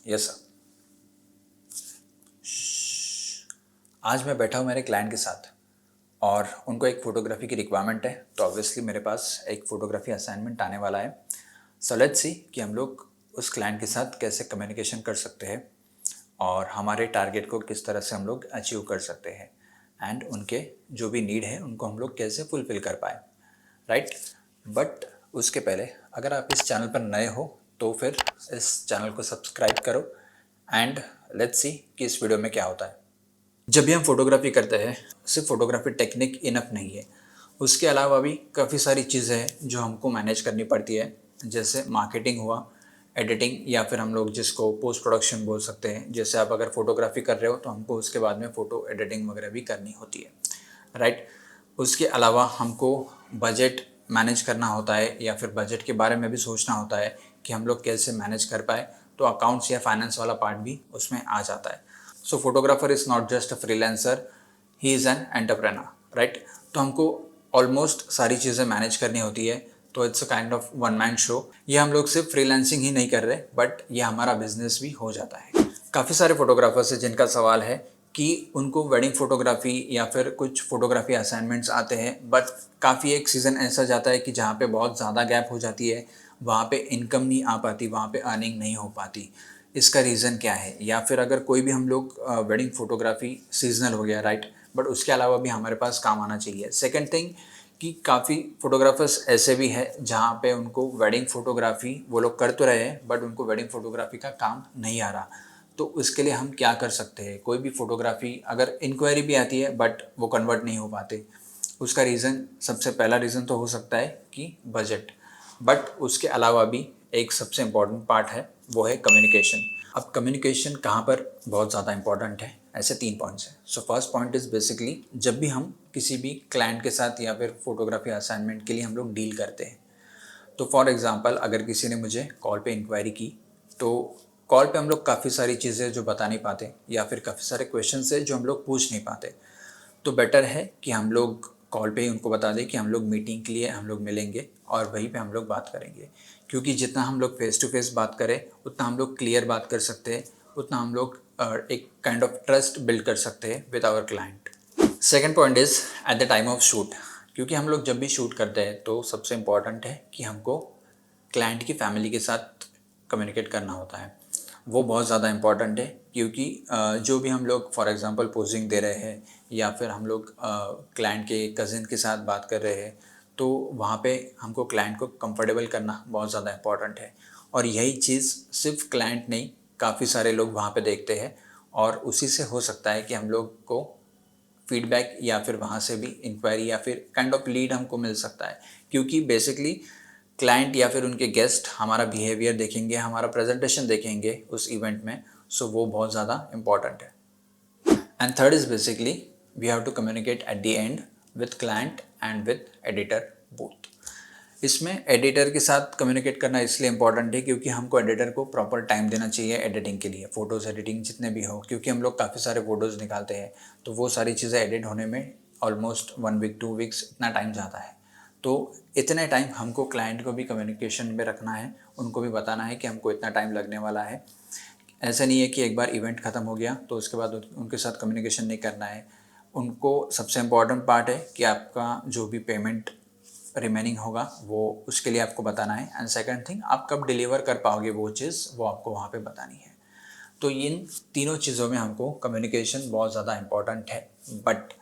Yes sir. आज मैं बैठा हूँ मेरे क्लाइंट के साथ और उनको एक फ़ोटोग्राफी की रिक्वायरमेंट है, तो ऑब्वियसली मेरे पास एक फ़ोटोग्राफी असाइनमेंट आने वाला है। सो लेट्स सी कि हम लोग उस क्लाइंट के साथ कैसे कम्युनिकेशन कर सकते हैं और हमारे टारगेट को किस तरह से हम लोग अचीव कर सकते हैं एंड उनके जो भी नीड है उनको हम लोग कैसे फुलफ़िल कर पाए, राइट। बट उसके पहले अगर आप इस चैनल पर नए हो तो फिर इस चैनल को सब्सक्राइब करो एंड लेट्स सी कि इस वीडियो में क्या होता है। जब भी हम फोटोग्राफी करते हैं, सिर्फ फोटोग्राफी टेक्निक इनफ नहीं है, उसके अलावा भी काफ़ी सारी चीज़ें हैं जो हमको मैनेज करनी पड़ती है। जैसे मार्केटिंग हुआ, एडिटिंग या फिर हम लोग जिसको पोस्ट प्रोडक्शन बोल सकते हैं। जैसे आप अगर फोटोग्राफी कर रहे हो तो हमको उसके बाद में फ़ोटो एडिटिंग वगैरह भी करनी होती है, राइट। उसके अलावा हमको बजट मैनेज करना होता है या फिर बजट के बारे में भी सोचना होता है कि हम लोग कैसे मैनेज कर पाए, तो अकाउंट्स या फाइनेंस वाला पार्ट भी उसमें आ जाता है। So photographer is not just a freelancer, he is an entrepreneur, right. तो हमको ऑलमोस्ट सारी चीज़ें मैनेज करनी होती है। तो it's a kind of one man show. ये हम लोग सिर्फ फ्रीलांसिंग ही नहीं कर रहे, बट ये हमारा बिजनेस भी हो जाता है। काफ़ी सारे फोटोग्राफर्स हैं जिनका सवाल है कि उनको वेडिंग फोटोग्राफी या फिर कुछ फोटोग्राफी असाइनमेंट्स आते हैं, बट काफ़ी एक सीज़न ऐसा जाता है कि जहाँ पे बहुत ज़्यादा गैप हो जाती है, वहाँ पे इनकम नहीं आ पाती, वहाँ पे अर्निंग नहीं हो पाती। इसका रीज़न क्या है? या फिर अगर कोई भी हम लोग वेडिंग फ़ोटोग्राफ़ी सीज़नल हो गया, राइट, बट उसके अलावा भी हमारे पास काम आना चाहिए। सेकंड थिंग कि काफ़ी फ़ोटोग्राफ़र्स ऐसे भी हैं जहाँ पे उनको वेडिंग फ़ोटोग्राफ़ी वो लोग कर तो रहे हैं, बट उनको वेडिंग फ़ोटोग्राफ़ी का काम नहीं आ रहा। तो उसके लिए हम क्या कर सकते हैं? कोई भी फ़ोटोग्राफ़ी अगर इंक्वायरी भी आती है बट वो कन्वर्ट नहीं हो पाते, उसका रीज़न, सबसे पहला रीज़न तो हो सकता है कि बजट। बट उसके अलावा भी एक सबसे इम्पॉर्टेंट पार्ट है, वो है कम्युनिकेशन। अब कम्युनिकेशन कहाँ पर बहुत ज़्यादा इम्पॉर्टेंट है, ऐसे 3 पॉइंट्स हैं। So first point is basically जब भी हम किसी भी क्लाइंट के साथ या फिर फोटोग्राफी असाइनमेंट के लिए हम लोग डील करते हैं, तो फॉर एग्ज़ाम्पल अगर किसी ने मुझे कॉल पे इंक्वायरी की, तो कॉल पे हम लोग काफ़ी सारी चीज़ें जो बता नहीं पाते या फिर काफ़ी सारे क्वेश्चंस है जो हम लोग पूछ नहीं पाते। तो बेटर है कि हम लोग कॉल पे ही उनको बता दें कि हम लोग मीटिंग के लिए हम लोग मिलेंगे और वहीं पे हम लोग बात करेंगे। क्योंकि जितना हम लोग फेस टू फेस बात करें, उतना हम लोग क्लियर बात कर सकते हैं, उतना हम लोग एक काइंड ऑफ ट्रस्ट बिल्ड कर सकते हैं with our client. Second point is at the time of shoot. क्योंकि हम लोग जब भी शूट करते हैं तो सबसे इम्पॉर्टेंट है कि हमको क्लाइंट की फैमिली के साथ कम्युनिकेट करना होता है। वो बहुत ज़्यादा इम्पॉर्टेंट है क्योंकि जो भी हम लोग फॉर एग्ज़ाम्पल पोजिंग दे रहे हैं या फिर हम लोग क्लाइंट के कज़िन के साथ बात कर रहे हैं, तो वहाँ पे हमको क्लाइंट को कंफर्टेबल करना बहुत ज़्यादा इम्पॉर्टेंट है। और यही चीज़ सिर्फ क्लाइंट नहीं, काफ़ी सारे लोग वहाँ पे देखते हैं और उसी से हो सकता है कि हम लोग को फीडबैक या फिर वहाँ से भी इंक्वायरी या फिर काइंड ऑफ लीड हमको मिल सकता है। क्योंकि बेसिकली क्लाइंट या फिर उनके गेस्ट हमारा बिहेवियर देखेंगे, हमारा प्रेजेंटेशन देखेंगे उस इवेंट में, सो वो बहुत ज़्यादा इम्पॉर्टेंट है। And third is basically we have to communicate at the end with client and with editor both. इसमें एडिटर के साथ कम्युनिकेट करना इसलिए इम्पॉर्टेंट है क्योंकि हमको एडिटर को प्रॉपर टाइम देना चाहिए एडिटिंग के लिए, फ़ोटोज़ एडिटिंग जितने भी हो, क्योंकि हम लोग काफ़ी सारे फ़ोटोज़ निकालते हैं, तो वो सारी चीज़ें एडिट होने में ऑलमोस्ट 1 वीक 2 वीक्स इतना टाइम जाता है। तो इतने टाइम हमको क्लाइंट को भी कम्युनिकेशन में रखना है, उनको भी बताना है कि हमको इतना टाइम लगने वाला है। ऐसा नहीं है कि एक बार इवेंट ख़त्म हो गया तो उसके बाद उनके साथ कम्युनिकेशन नहीं करना है। उनको सबसे इम्पॉर्टेंट पार्ट है कि आपका जो भी पेमेंट रिमेनिंग होगा वो उसके लिए आपको बताना है। एंड सेकंड थिंग, आप कब डिलीवर कर पाओगे वो चीज़, वो आपको वहाँ पे बतानी है। तो इन तीनों चीज़ों में हमको कम्युनिकेशन बहुत ज़्यादा इम्पॉर्टेंट है। बट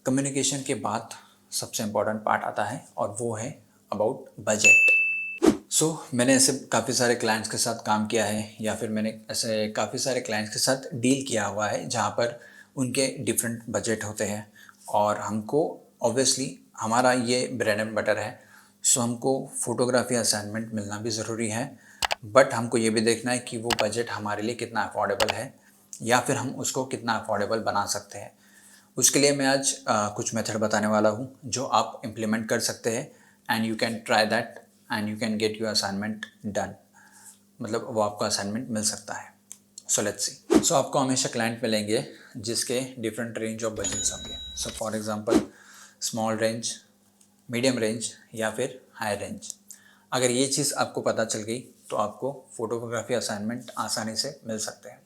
कम्युनिकेशन के बाद सबसे इम्पॉर्टेंट पार्ट आता है और वो है अबाउट बजट। मैंने ऐसे काफ़ी सारे क्लाइंट्स के साथ काम किया है या फिर मैंने ऐसे काफ़ी सारे क्लाइंट्स के साथ डील किया हुआ है जहाँ पर उनके डिफरेंट बजट होते हैं और हमको ऑब्वियसली हमारा ये ब्रेड एंड बटर है। हमको फ़ोटोग्राफी असाइनमेंट मिलना भी ज़रूरी है, बट हमको ये भी देखना है कि वो बजट हमारे लिए कितना अफोर्डेबल है या फिर हम उसको कितना अफोर्डेबल बना सकते हैं। उसके लिए मैं आज कुछ मेथड बताने वाला हूँ जो आप इम्प्लीमेंट कर सकते हैं and you can try that and you can get your assignment done. मतलब वो आपको असाइनमेंट मिल सकता है। So let's see. आपको हमेशा क्लाइंट मिलेंगे जिसके डिफरेंट रेंज ऑफ बजट्स होंगे। For example small range, medium range या फिर हाई रेंज। अगर ये चीज़ आपको पता चल गई तो आपको फोटोग्राफी असाइनमेंट आसानी से मिल सकते हैं,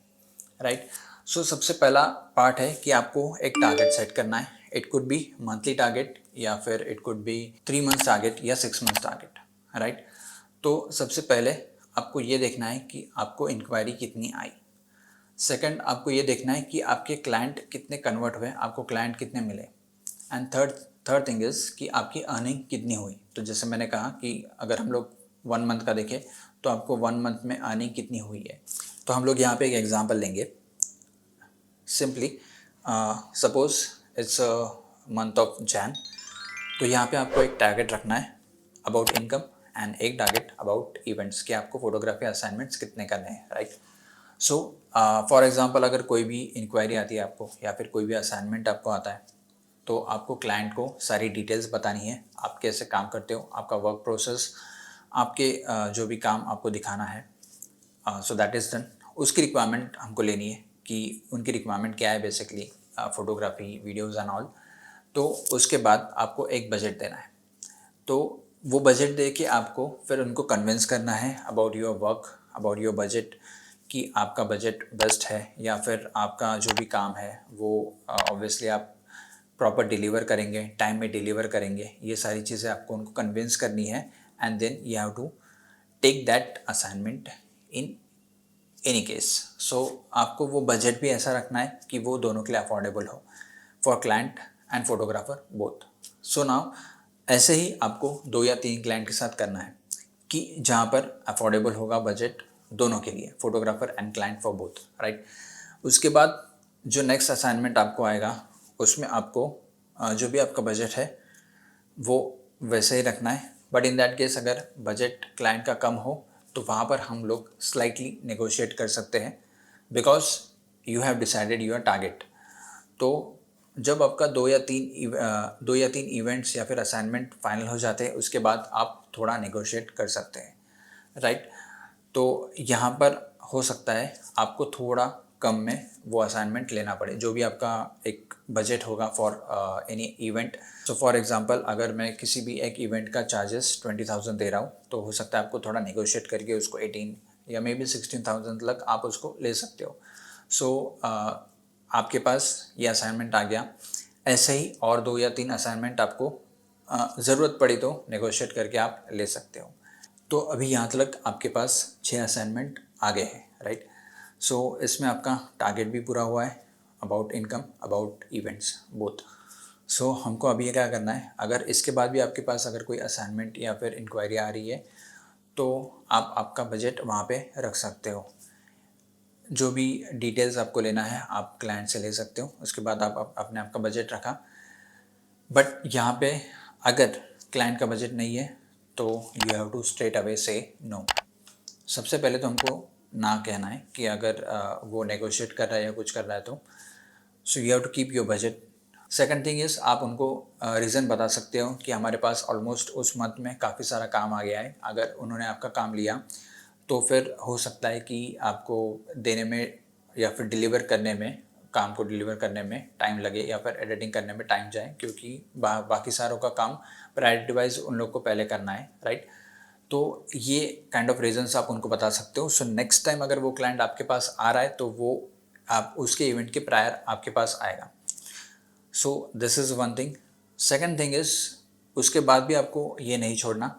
राइट। सो सबसे पहला पार्ट है कि आपको एक टारगेट सेट करना है। It could be monthly target या फिर it could be 3 months target या 6 मंथ्स टारगेट, राइट। तो सबसे पहले आपको ये देखना है कि आपको इंक्वायरी कितनी आई। सेकंड, आपको ये देखना है कि आपके क्लाइंट कितने कन्वर्ट हुए, आपको क्लाइंट कितने मिले। एंड थर्ड थिंग इज़ कि आपकी अर्निंग कितनी हुई। तो जैसे मैंने कहा कि अगर हम लोग 1 मंथ का देखें तो आपको 1 मंथ में अर्निंग कितनी हुई है। तो हम लोग यहाँ पे एक एग्जांपल लेंगे। Simply suppose it's month of Jain, तो यहाँ पे आपको एक टारगेट रखना है अबाउट इनकम एंड एक टारगेट अबाउट इवेंट्स कि आपको फोटोग्राफी असाइनमेंट्स कितने करने हैं, राइट। सो फॉर एग्जांपल अगर कोई भी इंक्वायरी आती है आपको या फिर कोई भी असाइनमेंट आपको आता है, तो आपको क्लाइंट को सारी डिटेल्स बतानी है, आप कैसे काम करते हो, आपका वर्क प्रोसेस, आपके जो भी काम आपको दिखाना है। So that is done. उसकी रिक्वायरमेंट हमको लेनी है कि उनकी रिक्वायरमेंट क्या है basically, photography, videos and all. तो उसके बाद आपको एक बजट देना है। तो वो बजट दे के आपको फिर उनको कन्विंस करना है about your work, about your budget, कि आपका बजट बेस्ट है या फिर आपका जो भी काम है वो ऑब्वियसली आप प्रॉपर डिलीवर करेंगे, टाइम में डिलीवर करेंगे। ये सारी चीज़ें आपको उनको कन्विंस करनी है and then you have to take that assignment in any case. So आपको वो बजट भी ऐसा रखना है कि वो दोनों के लिए अफोर्डेबल हो, for client and photographer both. So now ऐसे ही आपको 2 या 3 क्लाइंट के साथ करना है कि जहाँ पर अफोर्डेबल होगा बजट दोनों के लिए, photographer and client for both, right. उसके बाद जो नेक्स्ट असाइनमेंट आपको आएगा उसमें आपको जो भी आपका बजट है वो वैसे ही रखना है। बट इन दैट केस अगर बजट क्लाइंट का कम हो तो वहाँ पर हम लोग स्लाइटली नेगोशिएट कर सकते हैं, because you have decided your target. तो जब आपका 2 या 3 इवेंट्स या फिर असाइनमेंट फाइनल हो जाते हैं उसके बाद आप थोड़ा नेगोशिएट कर सकते हैं, राइट। तो यहाँ पर हो सकता है आपको थोड़ा कम में वो असाइनमेंट लेना पड़े, जो भी आपका एक बजट होगा for any event. So for example अगर मैं किसी भी एक इवेंट का चार्जेस 20,000 दे रहा हूँ, तो हो सकता है आपको थोड़ा नेगोशिएट करके उसको 18 या मे बी 16,000 तक आप उसको ले सकते हो। सो आपके पास ये असाइनमेंट आ गया। ऐसे ही और 2 या 3 असाइनमेंट आपको ज़रूरत पड़ी तो नेगोशिएट करके आप ले सकते हो। तो अभी यहाँ तक आपके पास 6 असाइनमेंट आ गए हैं, राइट। सो इसमें आपका टारगेट भी पूरा हुआ है, about income, about events both. So हमको अभी ये क्या करना है, अगर इसके बाद भी आपके पास अगर कोई असाइनमेंट या फिर इंक्वायरी आ रही है तो आप आपका बजट वहाँ पे रख सकते हो। जो भी डिटेल्स आपको लेना है आप क्लाइंट से ले सकते हो। उसके बाद आप अपने आपका बजट रखा। बट यहाँ पे अगर क्लाइंट का बजट नहीं है तो you have to straight away say no. सबसे पहले तो हमको ना कहना है कि अगर वो नेगोशिएट कर रहा है या कुछ कर रहा है तो so you have to keep your budget. Second thing is आप उनको रीज़न बता सकते हो कि हमारे पास ऑलमोस्ट उस मंथ में काफ़ी सारा काम आ गया है। अगर उन्होंने आपका काम लिया तो फिर हो सकता है कि आपको देने में या फिर डिलीवर करने में, काम को डिलीवर करने में टाइम लगे या फिर एडिटिंग करने में टाइम जाए, क्योंकि बाकी सारों का काम प्रायोरिटी वाइज उन लोग को पहले करना है, राइट। तो ये काइंड ऑफ रीजंस आप उनको बता सकते हो। सो नेक्स्ट टाइम अगर वो क्लाइंट आपके पास आ रहा है तो वो आप उसके इवेंट के प्रायर आपके पास आएगा। So this is one thing. Second thing is उसके बाद भी आपको ये नहीं छोड़ना,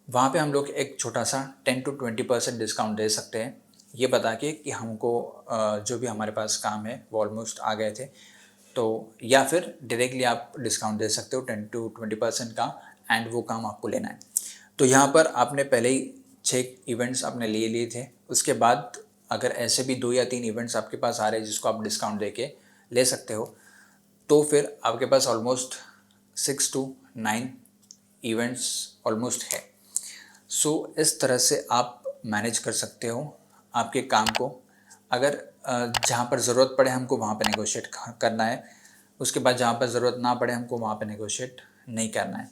वहाँ पे हम लोग एक छोटा सा 10 to 20% डिस्काउंट दे सकते हैं, ये बता के कि हमको जो भी हमारे पास काम है वो ऑलमोस्ट आ गए थे। तो या फिर डायरेक्टली आप डिस्काउंट दे सकते हो 10 to 20% का, एंड वो काम आपको लेना है। तो यहाँ पर आपने पहले ही 6 इवेंट्स आपने ले लिए थे। उसके बाद अगर ऐसे भी 2 या 3 इवेंट्स आपके पास आ रहे हैं जिसको आप डिस्काउंट दे के ले सकते हो, तो फिर आपके पास ऑलमोस्ट 6 to 9 इवेंट्स ऑलमोस्ट है। सो इस तरह से आप मैनेज कर सकते हो आपके काम को। अगर जहाँ पर ज़रूरत पड़े हमको वहाँ पे नेगोशिएट करना है, उसके बाद जहाँ पर ज़रूरत ना पड़े हमको वहाँ पे नेगोशिएट नहीं करना है।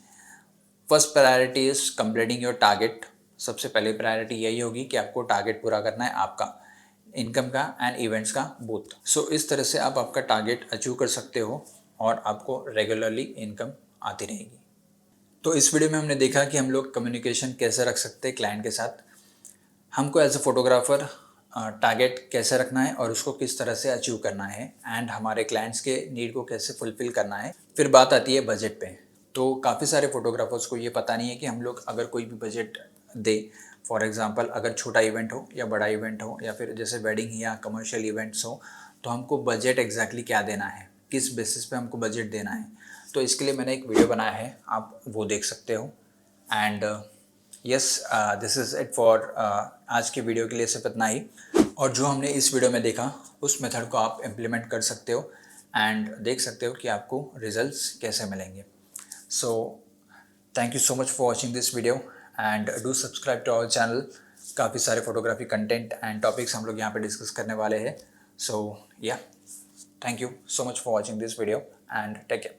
First priority is completing your target. सबसे पहले प्रायोरिटी यही होगी कि आपको टारगेट पूरा करना है, आपका इनकम का एंड इवेंट्स का बोथ। सो इस तरह से आप आपका टारगेट अचीव कर सकते हो और आपको रेगुलरली इनकम आती रहेगी। तो इस वीडियो में हमने देखा कि हम लोग कम्युनिकेशन कैसे रख सकते हैं क्लाइंट के साथ। हमको एज अ फोटोग्राफर टारगेट कैसे रखना है और उसको किस तरह से अचीव करना है एंड हमारे क्लाइंट्स के नीड को कैसे फुलफ़िल करना है। फिर बात आती है बजट पे। तो काफ़ी सारे फोटोग्राफर्स को ये पता नहीं है कि हम लोग अगर कोई भी बजट दें, फॉर एग्ज़ाम्पल अगर छोटा इवेंट हो या बड़ा इवेंट हो या फिर जैसे वेडिंग या कमर्शियल इवेंट्स हो, तो हमको बजट एग्जैक्टली क्या देना है, किस बेसिस पे हमको बजट देना है। तो इसके लिए मैंने एक वीडियो बनाया है, आप वो देख सकते हो। And yes, this is it for आज की वीडियो के लिए सिर्फ इतना ही। और जो हमने इस वीडियो में देखा उस मेथड को आप इम्प्लीमेंट कर सकते हो एंड देख सकते हो कि आपको रिजल्ट्स कैसे मिलेंगे। So thank you so much for watching this video and do subscribe to our channel. काफ़ी सारे फोटोग्राफी कंटेंट एंड टॉपिक्स हम लोग यहाँ पे डिस्कस करने वाले हैं। So yeah, thank you so much for watching this video and take care.